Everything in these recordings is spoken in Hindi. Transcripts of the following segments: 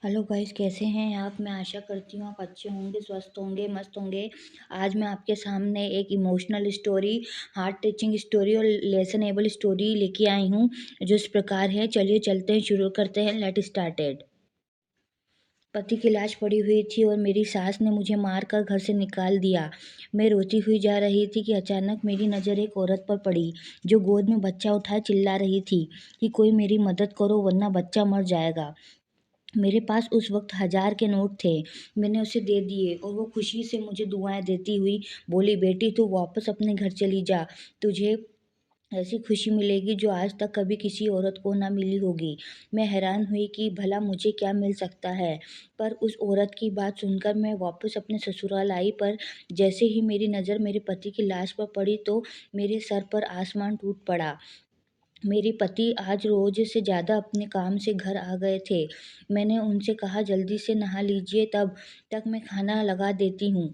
हेलो गाइस, कैसे हैं आप? मैं आशा करती हूँ आप अच्छे होंगे, स्वस्थ होंगे, मस्त होंगे। आज मैं आपके सामने एक emotional story, heart touching story और लेसनेबल स्टोरी लेके आई हूँ, जो इस प्रकार है। चलिए चलते हैं, शुरू करते हैं। Late started. पति की लाश पड़ी हुई थी और मेरी सास ने मुझे मारकर घर से निकाल दिया। मैं रोती हुई जा रही थी कि अचानक मेरी नज़र एक औरत पर पड़ी, जो गोद में बच्चा उठाए चिल्ला रही थी कि कोई मेरी मदद करो वरना बच्चा मर जाएगा। मेरे पास उस वक़्त 1000 के नोट थे। मैंने उसे दे दिए और वो खुशी से मुझे दुआएँ देती हुई बोली, "बेटी तू वापस अपने घर चली जा। तुझे ऐसी खुशी मिलेगी जो आज तक कभी किसी औरत को ना मिली होगी।" मैं हैरान हुई कि भला मुझे क्या मिल सकता है? पर उस औरत की बात सुनकर मैं वापस अपने ससुराल आई, पर जैसे ही मेरी नज़र मेरे पति की लाश पर पड़ी तो मेरे सर पर आसमान टूट पड़ा। मेरे पति आज रोज़ से ज़्यादा अपने काम से घर आ गए थे। मैंने उनसे कहा, जल्दी से नहा लीजिए, तब तक मैं खाना लगा देती हूँ।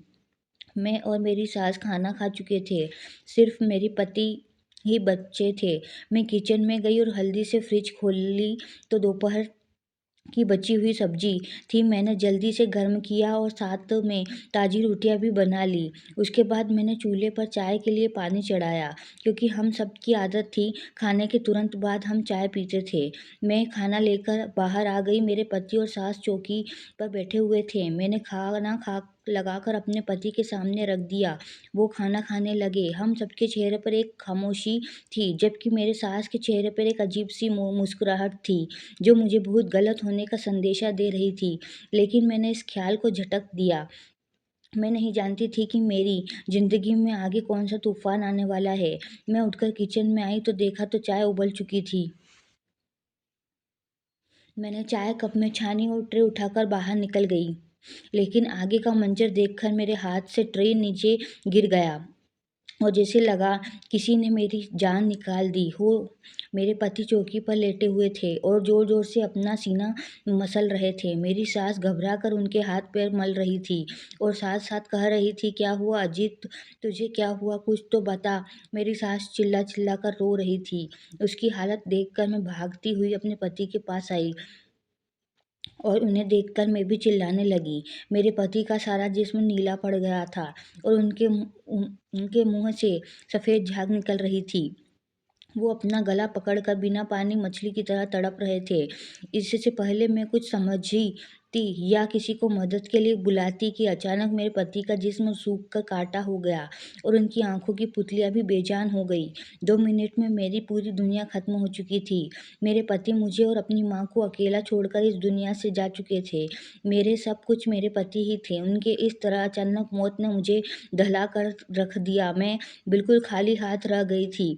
मैं और मेरी सास खाना खा चुके थे, सिर्फ़ मेरे पति ही बचे थे। मैं किचन में गई और हल्दी से फ्रिज खोली तो दोपहर की बची हुई सब्जी थी। मैंने जल्दी से गर्म किया और साथ में ताज़ी रोटियां भी बना ली। उसके बाद मैंने चूल्हे पर चाय के लिए पानी चढ़ाया, क्योंकि हम सबकी आदत थी खाने के तुरंत बाद हम चाय पीते थे। मैं खाना लेकर बाहर आ गई। मेरे पति और सास चौकी पर बैठे हुए थे। मैंने खाना खा लगाकर अपने पति के सामने रख दिया। वो खाना खाने लगे। हम सबके चेहरे पर एक खामोशी थी, जबकि मेरे सास के चेहरे पर एक अजीब सी मुस्कुराहट थी, जो मुझे बहुत गलत होने का संदेशा दे रही थी। लेकिन मैंने इस ख्याल को झटक दिया। मैं नहीं जानती थी कि मेरी ज़िंदगी में आगे कौन-सा तूफ़ान आने वाला है। मैं उठकर किचन में आई तो देखा तो चाय उबल चुकी थी। मैंने चाय कप में छानी और ट्रे उठाकर बाहर निकल गई। लेकिन आगे का मंज़र देखकर मेरे हाथ से ट्रे नीचे गिर गया और जैसे लगा किसी ने मेरी जान निकाल दी हो। मेरे पति चौकी पर लेटे हुए थे और ज़ोर-ज़ोर से अपना सीना मसल रहे थे। मेरी सास घबरा कर उनके हाथ-पैर मल रही थी और साथ-साथ कह रही थी, "क्या हुआ अजीत? तुझे क्या हुआ? कुछ तो बता।" मेरी सास चिल्ला-चिल्ला कर रो रही थी। उसकी हालत देखकर मैं भागती हुई अपने पति के पास आई और उन्हें देखकर मैं भी चिल्लाने लगी। मेरे पति का सारा जिस्म नीला पड़ गया था और उनके मुँह से सफ़ेद झाग निकल रही थी। वो अपना गला पकड़कर बिना पानी मछली की तरह तड़प रहे थे। इससे पहले मैं कुछ समझती या किसी को मदद के लिए बुलाती कि अचानक मेरे पति का जिस्म सूख कर काँटा हो गया और उनकी आँखों की पुतलियाँ भी बेजान हो गई। 2 मिनट में मेरी पूरी दुनिया खत्म हो चुकी थी। मेरे पति मुझे और अपनी माँ को अकेला छोड़कर इस दुनिया से जा चुके थे। मेरे सब कुछ मेरे पति ही थे। उनके इस तरह अचानक मौत ने मुझे दहला कर रख दिया। मैं बिल्कुल खाली हाथ रह गई थी।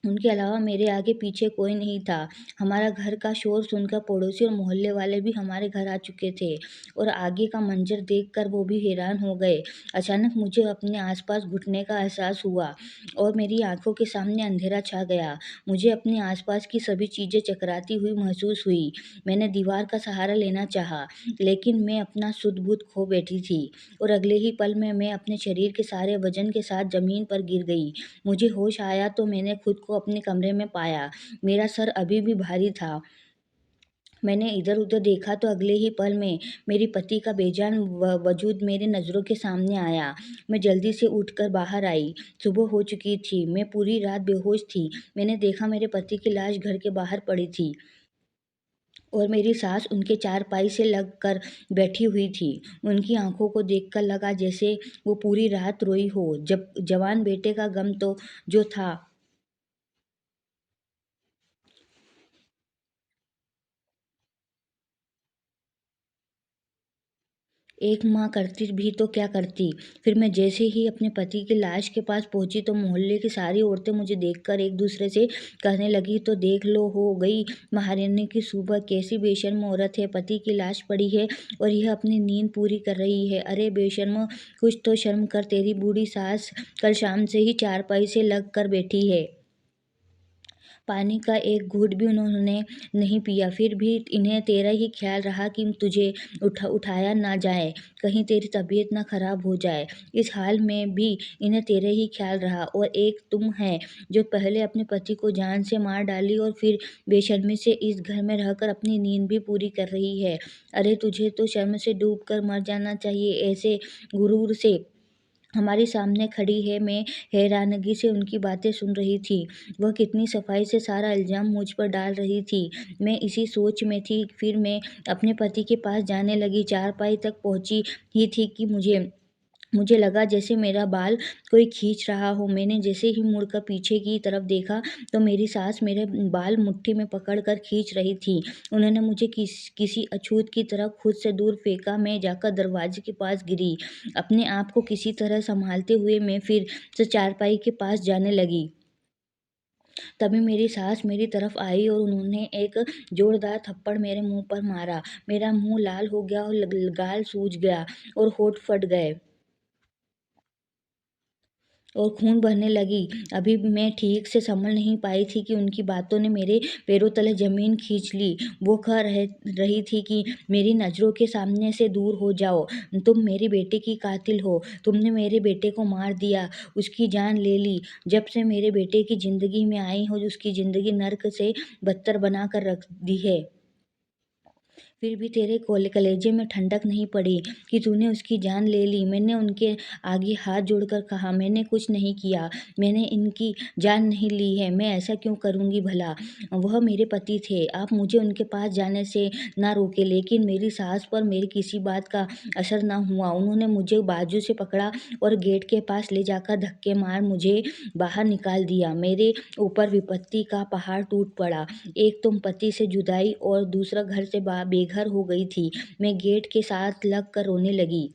उनके अलावा मेरे आगे-पीछे कोई नहीं था। हमारा घर का शोर सुनकर पड़ोसी और मोहल्ले वाले भी हमारे घर आ चुके थे और आगे का मंज़र देखकर वो भी हैरान हो गए। अचानक मुझे अपने आस-पास घुटने का एहसास हुआ और मेरी आँखों के सामने अंधेरा छा गया। मुझे अपने आस-पास की सभी चीज़ें चकराती हुई महसूस हुई। मैंने दीवार का सहारा लेना चाहा, लेकिन मैं अपना सुध-बुध खो बैठी थी और अगले ही पल में मैं अपने शरीर के सारे वज़न के साथ ज़मीन पर गिर गई। मुझे होश आया तो मैंने खुद को अपने कमरे में पाया। मेरा सर अभी भी भारी था। मैंने इधर-उधर देखा तो अगले ही पल में मेरे पति का बेजान वजूद मेरी नज़रों के सामने आया। मैं जल्दी से उठकर बाहर आई। सुबह हो चुकी थी। मैं पूरी रात बेहोश थी। मैंने देखा मेरे पति की लाश घर के बाहर पड़ी थी और मेरी सास उनके चारपाई से लग कर बैठी हुई थी। उनकी आँखों को देखकर लगा जैसे वो पूरी रात रोई हो। जब जवान बेटे का गम तो जो था, एक माँ करती भी तो क्या करती। फिर मैं जैसे ही अपने पति की लाश के पास पहुँची तो मोहल्ले की सारी औरतें मुझे देखकर एक दूसरे से कहने लगी, तो देख लो हो गई महारानी की सुबह, कैसी बेशर्म औरत है, पति की लाश पड़ी है और यह अपनी नींद पूरी कर रही है। अरे बेशर्म, कुछ तो शर्म कर, तेरी बूढ़ी सास कल शाम से ही चारपाई से लग कर बैठी है। पानी का एक घूँट भी उन्होंने नहीं पिया। फिर भी इन्हें तेरा ही ख़्याल रहा कि तुझे उठाया ना जाए, कहीं तेरी तबीयत ना ख़राब हो जाए। इस हाल में भी इन्हें तेरा ही ख़्याल रहा। और एक तुम है जो पहले अपने पति को जान से मार डाली और फिर बेशर्मी से इस घर में रहकर अपनी नींद भी पूरी कर रही है। अरे तुझे तो शर्म से डूब कर मर जाना चाहिए, ऐसे गुरूर से। हमारे सामने खड़ी है, मैं हैरानगी से उनकी बातें सुन रही थी। वह कितनी सफाई से सारा इल्ज़ाम मुझ पर डाल रही थी। मैं इसी सोच में थी, फिर मैं अपने पति के पास जाने लगी। चारपाई तक पहुँची ही थी कि मुझे मुझे लगा जैसे मेरा बाल कोई खींच रहा हो। मैंने जैसे ही मुड़कर पीछे की तरफ देखा तो मेरी सास मेरे बाल मुट्ठी में पकड़कर खींच रही थी। उन्होंने मुझे किसी अछूत की तरह खुद से दूर फेंका। मैं जाकर दरवाजे के पास गिरी। अपने आप को किसी तरह संभालते हुए मैं फिर से चारपाई के पास जाने लगी। तभी मेरी सास मेरी तरफ आई और उन्होंने एक जोरदार थप्पड़ मेरे मुँह पर मारा। मेरा मुँह लाल हो गया और गाल सूज गया और होंठ फट गए और खून बहने लगी। अभी मैं ठीक से संभल नहीं पाई थी कि उनकी बातों ने मेरे पैरों तले ज़मीन खींच ली। वो कह रही थी कि मेरी नज़रों के सामने से दूर हो जाओ। तुम मेरे बेटे की कातिल हो। तुमने मेरे बेटे को मार दिया, उसकी जान ले ली। जब से मेरे बेटे की ज़िंदगी में आई हो, उसकी ज़िंदगी नर्क से बदतर बना कर रख दी है। फिर भी तेरे कलेजे में ठंडक नहीं पड़ी कि तूने उसकी जान ले ली। मैंने उनके आगे हाथ जोड़कर कहा, मैंने कुछ नहीं किया, मैंने इनकी जान नहीं ली है, मैं ऐसा क्यों करूँगी भला? वह मेरे पति थे, आप मुझे उनके पास जाने से ना रोके। लेकिन मेरी सास पर मेरी किसी बात का असर ना हुआ। उन्होंने मुझे बाजू से पकड़ा और गेट के पास ले जाकर धक्के मार मुझे बाहर निकाल दिया। मेरे ऊपर विपत्ति का पहाड़ टूट पड़ा। एक तो पति से जुदाई और दूसरा घर से बेघर हो गई थी। मैं गेट के साथ लग कर रोने लगी।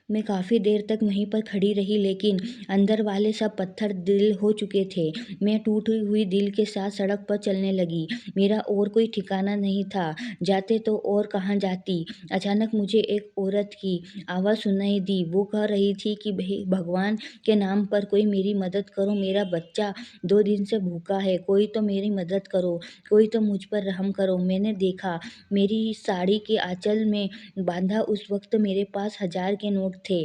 मैं काफ़ी देर तक वहीं पर खड़ी रही, लेकिन अंदर वाले सब पत्थर दिल हो चुके थे। मैं टूटी हुई दिल के साथ सड़क पर चलने लगी। मेरा और कोई ठिकाना नहीं था। जाते तो और कहाँ जाती। अचानक मुझे एक औरत की आवाज़ सुनाई दी। वो कह रही थी कि भगवान के नाम पर कोई मेरी मदद करो, मेरा बच्चा 2 दिन से भूखा है। कोई तो मेरी मदद करो, कोई तो मुझ पर रहम करो। मैंने देखा, मेरी साड़ी के आंचल में बांधा उस वक्त मेरे पास 1000 के नोट थे।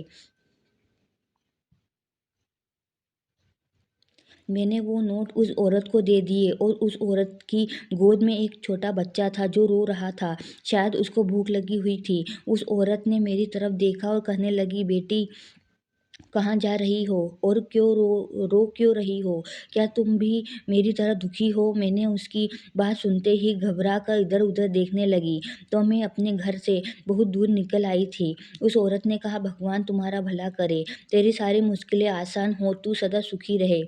मैंने वो नोट उस औरत को दे दिए और उस औरत की गोद में एक छोटा बच्चा था जो रो रहा था। शायद उसको भूख लगी हुई थी। उस औरत ने मेरी तरफ देखा और कहने लगी, बेटी कहाँ जा रही हो और क्यों रो क्यों रही हो? क्या तुम भी मेरी तरह दुखी हो? मैंने उसकी बात सुनते ही घबरा कर इधर-उधर देखने लगी, तो मैं अपने घर से बहुत दूर निकल आई थी। उस औरत ने कहा, भगवान तुम्हारा भला करे, तेरी सारी मुश्किलें आसान हो, तू सदा सुखी रहे।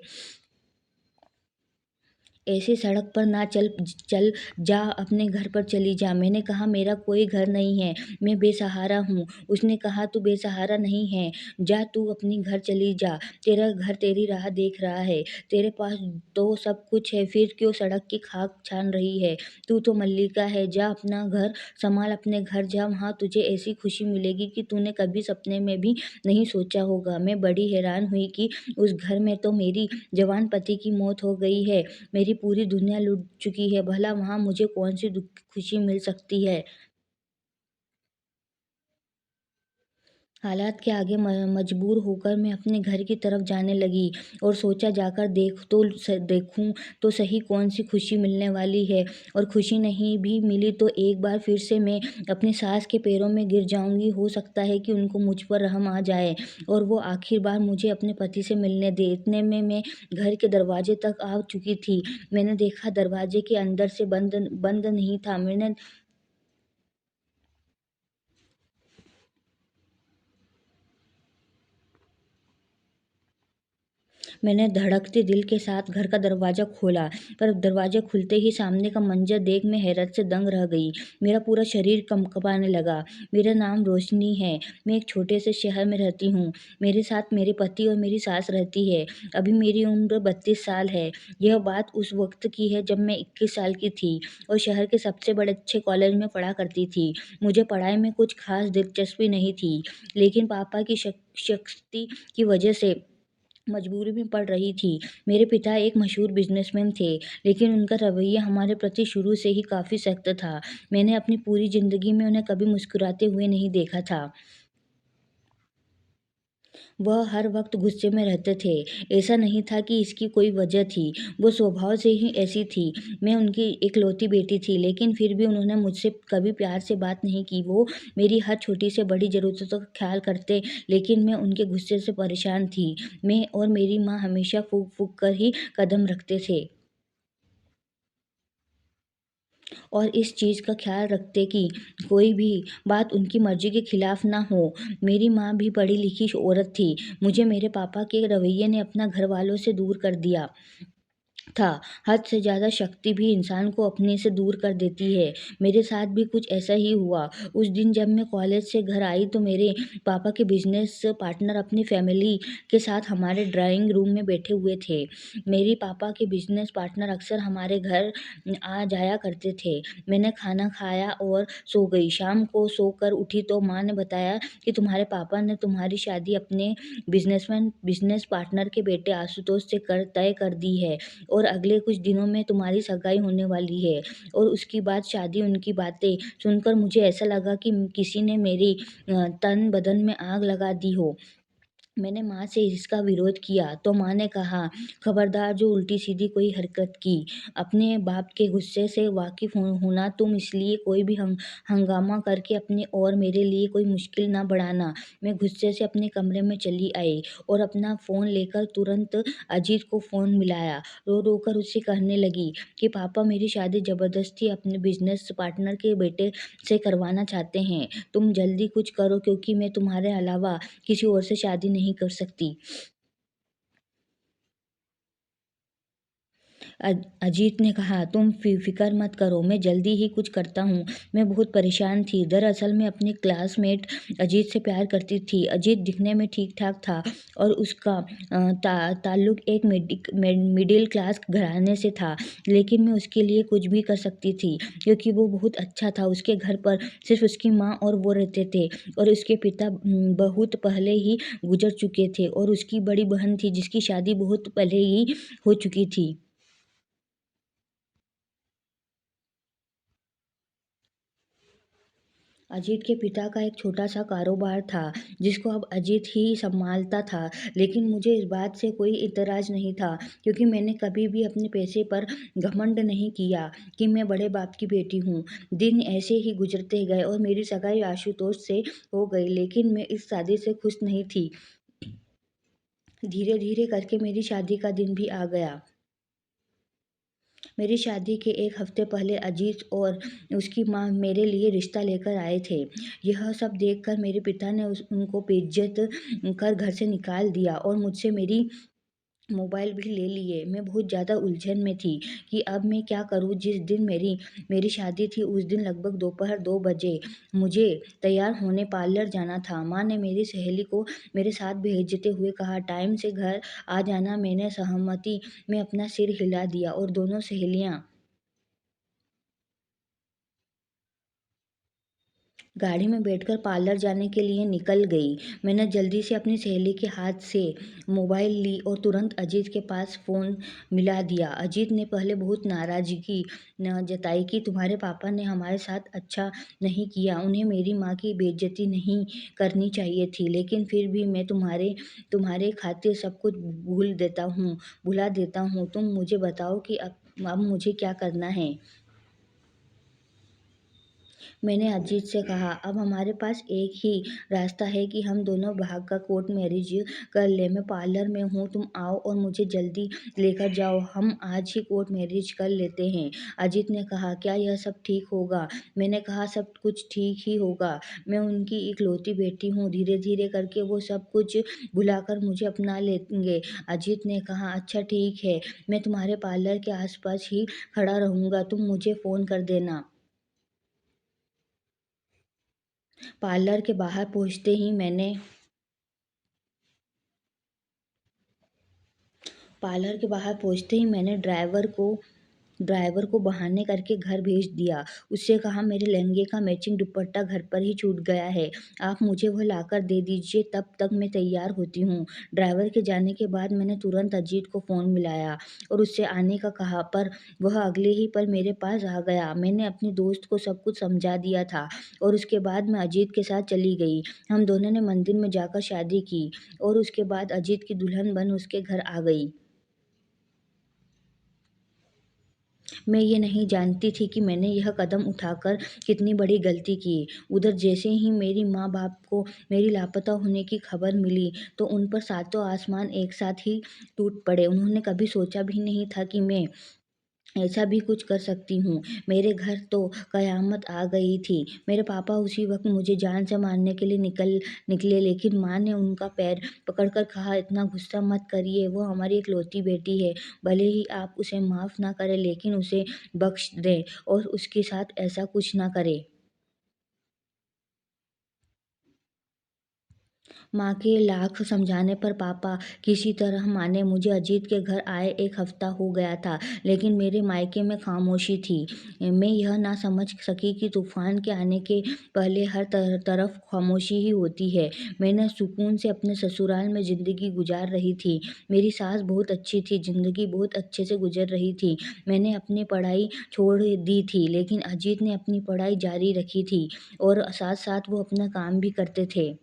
ऐसी सड़क पर ना चल चल जा, अपने घर पर चली जा। मैंने कहा, मेरा कोई घर नहीं है, मैं बेसहारा हूँ। उसने कहा, तू बेसहारा नहीं है, जा तू अपनी घर चली जा, तेरा घर तेरी राह देख रहा है, तेरे पास तो सब कुछ है, फिर क्यों सड़क की खाक छान रही है? तू तो मल्लिका है, जा अपना घर संभाल, अपने घर जा, वहाँ तुझे ऐसी खुशी मिलेगी कि तूने कभी सपने में भी नहीं सोचा होगा। मैं बड़ी हैरान हुई कि उस घर में तो मेरी जवान पति की मौत हो गई है, मेरी पूरी दुनिया लुट चुकी है, भला वहाँ मुझे कौन-सी खुशी मिल सकती है? हालात के आगे मजबूर होकर मैं अपने घर की तरफ जाने लगी और सोचा, जाकर देखूं तो सही कौन सी खुशी मिलने वाली है। और खुशी नहीं भी मिली तो एक बार फिर से मैं अपनी सास के पैरों में गिर जाऊंगी। हो सकता है कि उनको मुझ पर रहम आ जाए और वो आखिर बार मुझे अपने पति से मिलने दे। इतने में मैं घर के दरवाजे तक आ चुकी थी। मैंने देखा, दरवाजे के अंदर से बंद बंद नहीं था। मैंने धड़कते दिल के साथ घर का दरवाज़ा खोला, पर दरवाज़ा खुलते ही सामने का मंज़र देख मैं हैरत से दंग रह गई। मेरा पूरा शरीर कंपने लगा। मेरा नाम रोशनी है, मैं एक छोटे से शहर में रहती हूँ। मेरे साथ मेरे पति और मेरी सास रहती है। अभी मेरी उम्र 32 साल है। यह बात उस वक़्त की है जब मैं 21 साल की थी और शहर के सबसे बड़े अच्छे कॉलेज में पढ़ा करती थी। मुझे पढ़ाई में कुछ ख़ास दिलचस्पी नहीं थी, लेकिन पापा की शक्ति की वजह से मजबूरी में पड़ रही थी। मेरे पिता एक मशहूर बिज़नेसमैन थे, लेकिन उनका रवैया हमारे प्रति शुरू से ही काफ़ी सख्त था। मैंने अपनी पूरी ज़िंदगी में उन्हें कभी मुस्कुराते हुए नहीं देखा था। वह हर वक़्त गुस्से में रहते थे। ऐसा नहीं था कि इसकी कोई वजह थी, वो स्वभाव से ही ऐसी थी। मैं उनकी इकलौती बेटी थी, लेकिन फिर भी उन्होंने मुझसे कभी प्यार से बात नहीं की। वो मेरी हर छोटी से बड़ी ज़रूरतों का ख़्याल करते, लेकिन मैं उनके गुस्से से परेशान थी। मैं और मेरी माँ हमेशा फूँक-फूँक कर ही कदम रखते थे। और इस चीज़ का ख़्याल रखते कि कोई भी बात उनकी मर्ज़ी के खिलाफ़ ना हो। मेरी माँ भी पढ़ी-लिखी औरत थी। मुझे मेरे पापा के रवैये ने अपना घरवालों से दूर कर दिया था। हद से ज़्यादा शक्ति भी इंसान को अपने से दूर कर देती है। मेरे साथ भी कुछ ऐसा ही हुआ। उस दिन जब मैं कॉलेज से घर आई तो मेरे पापा के बिज़नेस पार्टनर अपनी फ़ैमिली के साथ हमारे ड्राइंग रूम में बैठे हुए थे। मेरे पापा के बिज़नेस पार्टनर अक्सर हमारे घर आ जाया करते थे। मैंने खाना खाया और सो गई। शाम को सोकर उठी तो माँ ने बताया कि तुम्हारे पापा ने तुम्हारी शादी अपने बिज़नेस पार्टनर के बेटे आशुतोष से तय कर दी है और अगले कुछ दिनों में तुम्हारी सगाई होने वाली है। और उसकी बाद शादी उनकी बातें सुनकर मुझे ऐसा लगा कि किसी ने मेरी तन बदन में आग लगा दी हो। मैंने माँ से इसका विरोध किया तो माँ ने कहा, खबरदार जो उल्टी-सीधी कोई हरकत की। अपने बाप के गुस्से से वाकिफ़ होना तुम, इसलिए कोई भी हंगामा करके अपने और मेरे लिए कोई मुश्किल ना बढ़ाना। मैं गुस्से से अपने कमरे में चली आई और अपना फ़ोन लेकर तुरंत अजीत को फ़ोन मिलाया। रो-रो कर उससे कहने लगी कि पापा मेरी शादी ज़बरदस्ती अपने बिज़नेस पार्टनर के बेटे से करवाना चाहते हैं। तुम जल्दी कुछ करो, क्योंकि मैं तुम्हारे अलावा किसी और से शादी नहीं कर सकती। अजीत ने कहा, तुम फ़िक्र मत करो, मैं जल्दी ही कुछ करता हूँ। मैं बहुत परेशान थी। दरअसल मैं अपने क्लासमेट अजीत से प्यार करती थी। अजीत दिखने में ठीक-ठाक था और उसका ताल्लुक एक मिडिल क्लास घराने से था। लेकिन मैं उसके लिए कुछ भी कर सकती थी, क्योंकि वो बहुत अच्छा था। उसके घर पर सिर्फ़ उसकी माँ और वो रहते थे और उसके पिता बहुत पहले ही गुज़र चुके थे और उसकी बड़ी बहन थी, जिसकी शादी बहुत पहले ही हो चुकी थी। अजीत के पिता का एक छोटा-सा कारोबार था, जिसको अब अजीत ही सँभालता था। लेकिन मुझे इस बात से कोई इतराज़ नहीं था, क्योंकि मैंने कभी भी अपने पैसे पर घमंड नहीं किया कि मैं बड़े बाप की बेटी हूँ। दिन ऐसे ही गुज़रते गए और मेरी सगाई आशुतोष से हो गई, लेकिन मैं इस शादी से खुश नहीं थी। धीरे-धीरे करके मेरी शादी का दिन भी आ गया। मेरी शादी के 1 हफ्ते पहले अजीत और उसकी माँ मेरे लिए रिश्ता लेकर आए थे। यह सब देखकर मेरे पिता ने उनको बेइज्जत कर घर से निकाल दिया और मुझसे मेरी मोबाइल भी ले लिए। मैं बहुत ज़्यादा उलझन में थी कि अब मैं क्या करूँ। जिस दिन मेरी मेरी शादी थी, उस दिन लगभग दोपहर 2 बजे मुझे तैयार होने पार्लर जाना था। माँ ने मेरी सहेली को मेरे साथ भेजते हुए कहा, टाइम से घर आ जाना। मैंने सहमति में अपना सिर हिला दिया और दोनों सहेलियाँ गाड़ी में बैठकर पार्लर जाने के लिए निकल गई। मैंने जल्दी से अपनी सहेली के हाथ से मोबाइल ली और तुरंत अजीत के पास फ़ोन मिला दिया। अजीत ने पहले बहुत नाराज़गी जताई कि तुम्हारे पापा ने हमारे साथ अच्छा नहीं किया, उन्हें मेरी माँ की बेइज्जती नहीं करनी चाहिए थी। लेकिन फिर भी मैं तुम्हारे खातिर सब कुछ भुला देता हूँ। तुम मुझे बताओ कि अब मुझे क्या करना है? मैंने अजीत से कहा, अब हमारे पास एक ही रास्ता है कि हम दोनों भाग कर कोर्ट मैरिज कर लें। मैं पार्लर में हूँ, तुम आओ और मुझे जल्दी लेकर जाओ। हम आज ही कोर्ट मैरिज कर लेते हैं। अजीत ने कहा, क्या यह सब ठीक होगा? मैंने कहा, सब कुछ ठीक ही होगा। मैं उनकी इकलौती बेटी हूँ। धीरे-धीरे करके वो सब कुछ भुलाकर मुझे अपना लेंगे। अजीत ने कहा, अच्छा ठीक है, मैं तुम्हारे पार्लर के आस-पास ही खड़ा रहूँगा, तुम मुझे फ़ोन कर देना। पार्लर के बाहर पहुँचते ही मैंने पार्लर के बाहर पहुँचते ही मैंने ड्राइवर को ड्राइवर को बहाने करके घर भेज दिया। उससे कहा मेरे लहंगे का मैचिंग दुपट्टा घर पर ही छूट गया है, आप मुझे वह लाकर दे दीजिए, तब तक मैं तैयार होती हूँ। ड्राइवर के जाने के बाद मैंने तुरंत अजीत को फ़ोन मिलाया और उससे आने का कहा, पर वह अगले ही पल मेरे पास आ गया। मैंने अपने दोस्त को सब कुछ समझा दिया था और उसके बाद मैं अजीत के साथ चली गई। हम दोनों ने मंदिर में जाकर शादी की और उसके बाद अजीत की दुल्हन बन उसके घर आ गई। मैं ये नहीं जानती थी कि मैंने यह कदम उठाकर कितनी बड़ी गलती की। उधर जैसे ही मेरी माँ-बाप को मेरी लापता होने की खबर मिली, तो उन पर सातों आसमान एक साथ ही टूट पड़े। उन्होंने कभी सोचा भी नहीं था कि मैं ऐसा भी कुछ कर सकती हूँ। मेरे घर तो कयामत आ गई थी। मेरे पापा उसी वक़्त मुझे जान से मारने के लिए निकले, लेकिन माँ ने उनका पैर पकड़कर कहा, "इतना गुस्सा मत करिए, वो हमारी इकलौती बेटी है। भले ही आप उसे माफ़ ना करें, लेकिन उसे बख्श दें और उसके साथ ऐसा कुछ ना करें।" माँ के लाख समझाने पर पापा किसी तरह माने। मुझे अजीत के घर आए 1 हफ्ता हो गया था, लेकिन मेरे मायके में खामोशी थी। मैं यह ना समझ सकी कि तूफ़ान के आने के पहले हर तरफ खामोशी ही होती है। मैंने सुकून से अपने ससुराल में ज़िंदगी गुज़ार रही थी। मेरी सास बहुत अच्छी थी, ज़िंदगी बहुत अच्छे से गुज़र रही थी। मैंने अपनी पढ़ाई छोड़ दी थी, लेकिन अजीत ने अपनी पढ़ाई जारी रखी थी और साथ-साथ वो अपना काम भी करते थे।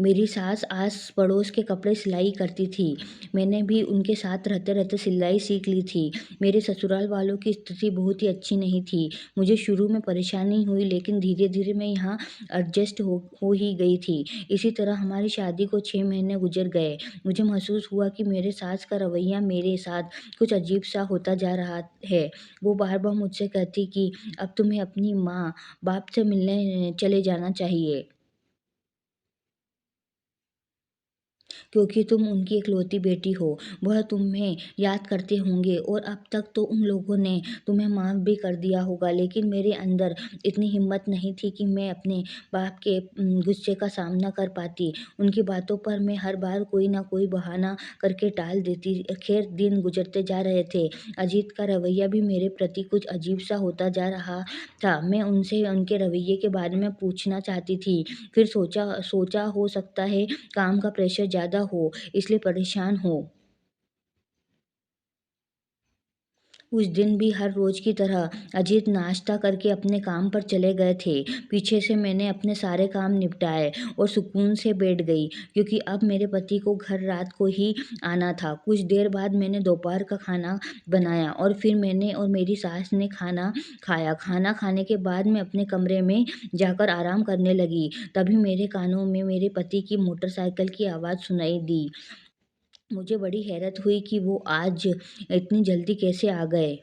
मेरी सास आस-पड़ोस के कपड़े सिलाई करती थी। मैंने भी उनके साथ रहते-रहते सिलाई सीख ली थी। मेरे ससुराल वालों की स्थिति बहुत ही अच्छी नहीं थी। मुझे शुरू में परेशानी हुई, लेकिन धीरे-धीरे मैं यहाँ एडजस्ट हो ही गई थी। इसी तरह हमारी शादी को 6 महीने गुज़र गए। मुझे महसूस हुआ कि मेरे सास का रवैया मेरे साथ कुछ अजीब-सा होता जा रहा है। वो बार-बार मुझसे कहती कि अब तुम्हें अपनी माँ-बाप से मिलने चले जाना चाहिए। क्योंकि तुम उनकी इकलौती बेटी हो। वह तुम्हें याद करते होंगे और अब तक तो उन लोगों ने तुम्हें माफ़ भी कर दिया होगा, लेकिन मेरे अंदर इतनी हिम्मत नहीं थी कि मैं अपने बाप के गुस्से का सामना कर पाती। उनकी बातों पर मैं हर बार कोई ना कोई बहाना करके टाल देती। खैर, दिन गुज़रते जा रहे थे। अजीत का रवैया भी मेरे प्रति कुछ अजीब-सा होता जा रहा था। मैं उनसे उनके रवैये के बारे में पूछना चाहती थी। फिर सोचा सोचा हो सकता है काम का प्रेशर ज़्यादा हो, इसलिए परेशान हो। उस दिन भी हर रोज़ की तरह अजीत नाश्ता करके अपने काम पर चले गए थे। पीछे से मैंने अपने सारे काम निपटाए और सुकून से बैठ गई, क्योंकि अब मेरे पति को घर रात को ही आना था। कुछ देर बाद मैंने दोपहर का खाना बनाया और फिर मैंने और मेरी सास ने खाना खाया। खाना खाने के बाद मैं अपने कमरे में जाकर आराम करने लगी। तभी मेरे कानों में मेरे पति की मोटरसाइकिल की आवाज़ सुनाई दी। मुझे बड़ी हैरत हुई कि वो आज इतनी जल्दी कैसे आ गए।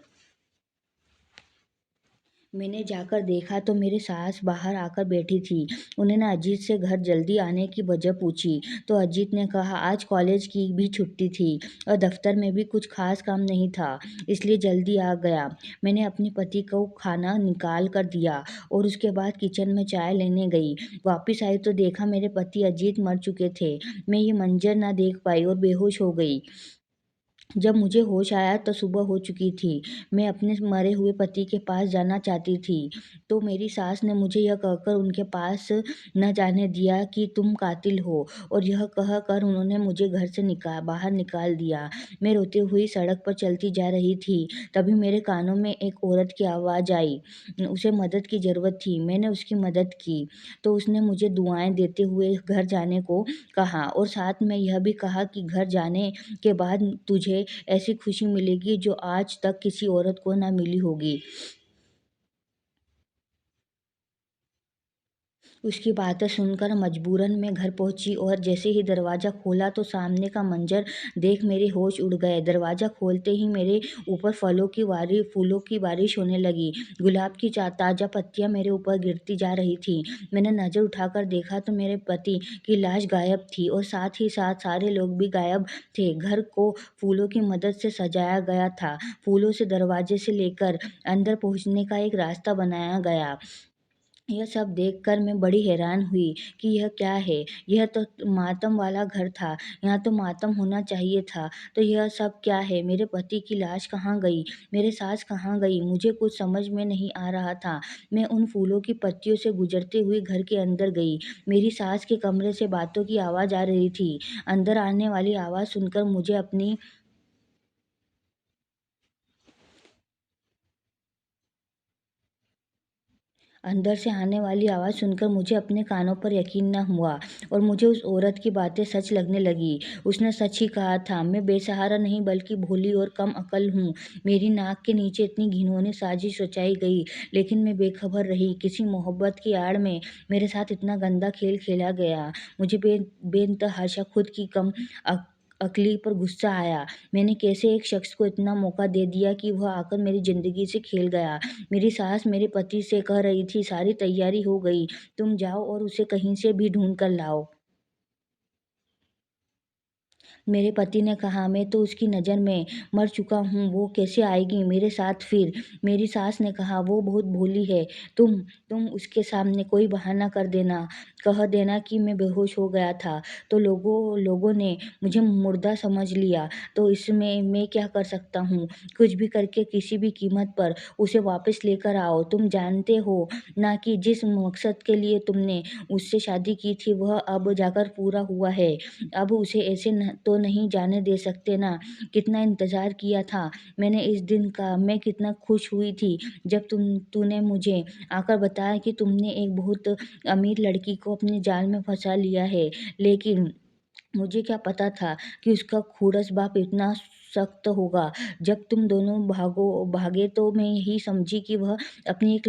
मैंने जाकर देखा तो मेरी सास बाहर आकर बैठी थी। उन्होंने अजीत से घर जल्दी आने की वजह पूछी, तो अजीत ने कहा आज कॉलेज की भी छुट्टी थी और दफ्तर में भी कुछ खास काम नहीं था, इसलिए जल्दी आ गया। मैंने अपने पति को खाना निकाल कर दिया और उसके बाद किचन में चाय लेने गई। वापस आई तो देखा मेरे पति अजीत मर चुके थे। मैं ये मंजर ना देख पाई और बेहोश हो गई। जब मुझे होश आया तो सुबह हो चुकी थी। मैं अपने मरे हुए पति के पास जाना चाहती थी, तो मेरी सास ने मुझे यह कहकर उनके पास न जाने दिया कि तुम कातिल हो, और यह कहकर उन्होंने मुझे घर से बाहर निकाल दिया। मैं रोती हुई सड़क पर चलती जा रही थी, तभी मेरे कानों में एक औरत की आवाज़ आई। उसे मदद की ज़रूरत थी। मैंने उसकी मदद की, तो उसने मुझे दुआएँ देते हुए घर जाने को कहा और साथ में यह भी कहा कि घर जाने के बाद तुझे ऐसी खुशी मिलेगी जो आज तक किसी औरत को ना मिली होगी। उसकी बातें सुनकर मजबूरन मैं घर पहुंची और जैसे ही दरवाज़ा खोला तो सामने का मंजर देख मेरे होश उड़ गए। दरवाज़ा खोलते ही मेरे ऊपर फूलों की बारिश होने लगी। गुलाब की ताज़ा पत्तियां मेरे ऊपर गिरती जा रही थी। मैंने नज़र उठाकर देखा तो मेरे पति की लाश गायब थी और साथ ही साथ सारे लोग भी गायब थे। घर को फूलों की मदद से सजाया गया था। फूलों से दरवाजे से लेकर अंदर पहुंचने का एक रास्ता बनाया गया। यह सब देखकर मैं बड़ी हैरान हुई कि यह क्या है? यह तो मातम वाला घर था, यहाँ तो मातम होना चाहिए था, तो यह सब क्या है? मेरे पति की लाश कहाँ गई? मेरे सास कहाँ गई? मुझे कुछ समझ में नहीं आ रहा था। मैं उन फूलों की पत्तियों से गुजरते हुए घर के अंदर गई। मेरी सास के कमरे से बातों की आवाज़ आ रही थी। अंदर आने वाली आवाज़ सुनकर मुझे अपनी अंदर से आने वाली आवाज़ सुनकर मुझे अपने कानों पर यकीन न हुआ और मुझे उस औरत की बातें सच लगने लगी। उसने सच ही कहा था, मैं बेसहारा नहीं बल्कि भोली और कम अकल हूँ। मेरी नाक के नीचे इतनी घिनौनी साजिश रचाई गई, लेकिन मैं बेखबर रही। किसी मोहब्बत की आड़ में मेरे साथ इतना गंदा खेल खेला गया। मुझे बेनतहाशा खुद की कम अक अकली पर गुस्सा आया। मैंने कैसे एक शख्स को इतना मौका दे दिया कि वह आकर मेरी ज़िंदगी से खेल गया। मेरी सास मेरे पति से कह रही थी, सारी तैयारी हो गई, तुम जाओ और उसे कहीं से भी ढूँढ कर लाओ। मेरे पति ने कहा, मैं तो उसकी नज़र में मर चुका हूँ, वो कैसे आएगी मेरे साथ फिर? मेरी सास ने कहा, वो बहुत भोली है, तुम तुम उसके सामने कोई बहाना कर देना, कह देना कि मैं बेहोश हो गया था, तो लोगों लोगों ने मुझे मुर्दा समझ लिया, तो इसमें मैं क्या कर सकता हूँ? कुछ भी करके किसी भी कीमत पर उसे वापस लेकर आओ। तुम जानते हो ना कि जिस मकसद के लिए तुमने उससे शादी की थी, वह अब जाकर पूरा हुआ है। अब उसे ऐसे तो नहीं जाने दे सकते ना। कितना इंतज़ार किया था मैंने इस दिन का, मैं कितना खुश हुई थी जब तूने मुझे आकर बताया कि तुमने एक बहुत अमीर लड़की को अपने जाल में फँसा लिया है। लेकिन मुझे क्या पता था कि उसका खुड़स बाप इतना सख्त होगा। जब तुम दोनों भागे तो मैं यही समझी कि वह अपनी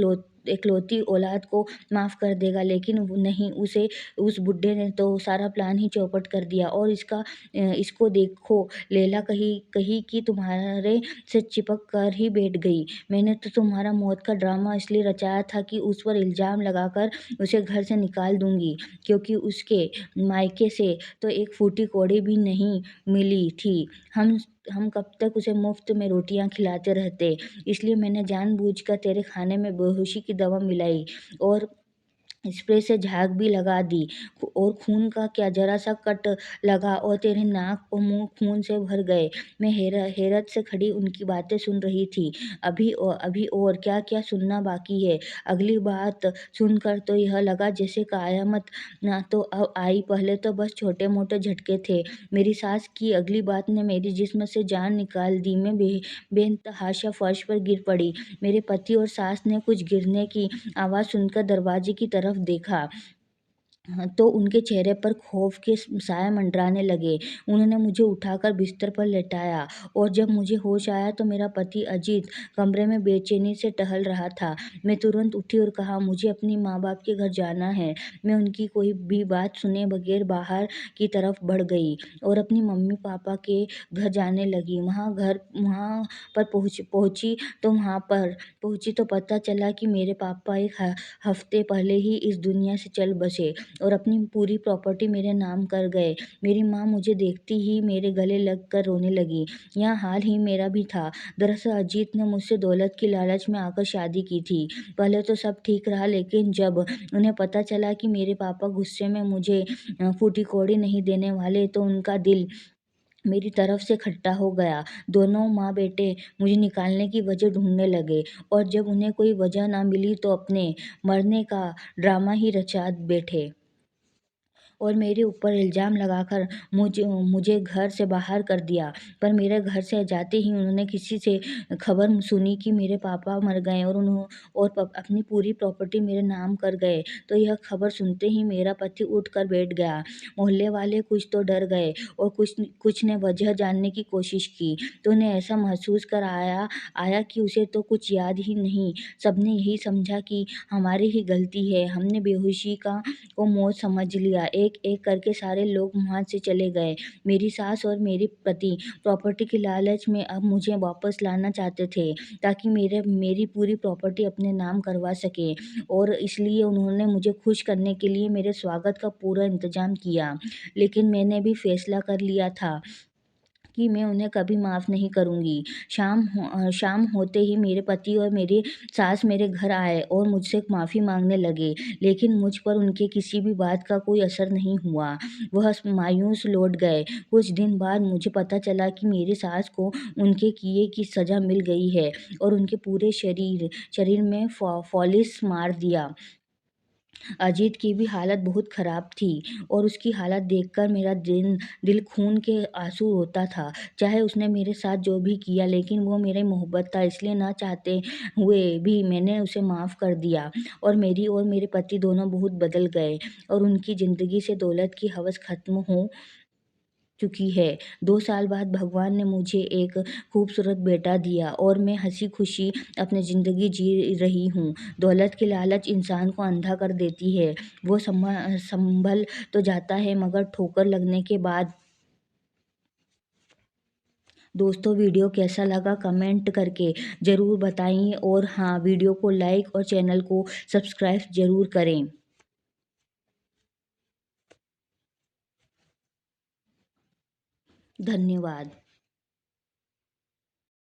इकलौती औलाद को माफ़ कर देगा, लेकिन वो नहीं, उसे उस बुड्ढे ने तो सारा प्लान ही चौपट कर दिया। और इसको देखो, लैला कही कही कि तुम्हारे से चिपक कर ही बैठ गई। मैंने तो तुम्हारा मौत का ड्रामा इसलिए रचाया था कि उस पर इल्ज़ाम लगाकर उसे घर से निकाल दूँगी, क्योंकि उसके मायके से तो एक फूटी कौड़ी भी नहीं मिली थी। हम कब तक उसे मुफ्त में रोटियाँ खिलाते रहते। इसलिए मैंने जानबूझकर तेरे खाने में बेहोशी की दवा मिलाई और स्प्रे से झाग भी लगा दी, और खून का क्या ज़रा सा कट लगा और तेरे नाक और मुँह खून से भर गए। मैं हैरत से खड़ी उनकी बातें सुन रही थी। अभी और क्या-क्या सुनना बाकी है। अगली बात सुनकर तो यह लगा जैसे क़यामत ना तो अब आई, पहले तो बस छोटे-मोटे झटके थे। मेरी सास की अगली बात ने मेरे जिस्म से जान निकाल दी। मैं बेतहाशा फर्श पर गिर पड़ी। मेरे पति और सास ने कुछ गिरने की आवाज़ सुनकर दरवाजे की तरफ देखा। हाँ, तो उनके चेहरे पर खौफ के साए मंडराने लगे। उन्होंने मुझे उठाकर बिस्तर पर लेटाया और जब मुझे होश आया तो मेरा पति अजीत कमरे में बेचैनी से टहल रहा था। मैं तुरंत उठी और कहा, मुझे अपनी माँ-बाप के घर जाना है। मैं उनकी कोई भी बात सुने बगैर बाहर की तरफ बढ़ गई और अपनी मम्मी-पापा के घर जाने लगी। वहाँ पर पहुँची तो पता चला कि मेरे पापा एक हफ्ते पहले ही इस दुनिया से चल बसे और अपनी पूरी प्रॉपर्टी मेरे नाम कर गए। मेरी माँ मुझे देखती ही मेरे गले लगकर रोने लगी। यहाँ हाल ही मेरा भी था। दरअसल अजीत ने मुझसे दौलत की लालच में आकर शादी की थी। पहले तो सब ठीक रहा, लेकिन जब उन्हें पता चला कि मेरे पापा गुस्से में मुझे फूटी कौड़ी नहीं देने वाले, तो उनका दिल मेरी तरफ से खट्टा हो गया। दोनों माँ-बेटे मुझे निकालने की वजह ढूँढने लगे और जब उन्हें कोई वजह ना मिली तो अपने मरने का ड्रामा ही रचा बैठे और मेरे ऊपर इल्ज़ाम लगाकर मुझे घर से बाहर कर दिया। पर मेरे घर से जाते ही उन्होंने किसी से खबर सुनी कि मेरे पापा मर गए और अपनी पूरी प्रॉपर्टी मेरे नाम कर गए। तो यह खबर सुनते ही मेरा पति उठ कर बैठ गया। मोहल्ले वाले कुछ तो डर गए और कुछ ने वजह जानने की कोशिश की। तो उन्हें ऐसा महसूस कर आया आया कि उसे तो कुछ याद ही नहीं। सबने यही समझा कि हमारी ही गलती है। हमने बेहोशी को मौत समझ लिया। एक-एक करके सारे लोग वहाँ से चले गए। मेरी सास और मेरे पति प्रॉपर्टी के लालच में अब मुझे वापस लाना चाहते थे, ताकि मेरी पूरी प्रॉपर्टी अपने नाम करवा सकें, और इसलिए उन्होंने मुझे खुश करने के लिए मेरे स्वागत का पूरा इंतज़ाम किया। लेकिन मैंने भी फैसला कर लिया था कि मैं उन्हें कभी माफ़ नहीं करूँगी। शाम होते ही मेरे पति और मेरी सास मेरे घर आए और मुझसे माफ़ी माँगने लगे, लेकिन मुझ पर उनके किसी भी बात का कोई असर नहीं हुआ। वह मायूस लौट गए। कुछ दिन बाद मुझे पता चला कि मेरी सास को उनके किए की सज़ा मिल गई है और उनके पूरे शरीर में फ़ॉलिस मार दिया। अजीत की भी हालत बहुत ख़राब थी और उसकी हालत देखकर मेरा दिल खून के आंसू रोता था। चाहे उसने मेरे साथ जो भी किया, लेकिन वो मेरी मोहब्बत था, इसलिए ना चाहते हुए भी मैंने उसे माफ़ कर दिया। और मेरे पति दोनों बहुत बदल गए और उनकी ज़िंदगी से दौलत की हवस ख़त्म हो चुकी है। 2 साल बाद भगवान ने मुझे एक खूबसूरत बेटा दिया और मैं हँसी-खुशी अपनी ज़िंदगी जी रही हूँ। दौलत की लालच इंसान को अंधा कर देती है। वो संभल तो जाता है, मगर ठोकर लगने के बाद। दोस्तों, वीडियो कैसा लगा कमेंट करके ज़रूर बताइए और हाँ, वीडियो को लाइक और चैनल को सब्सक्राइब ज़रूर करें। धन्यवाद।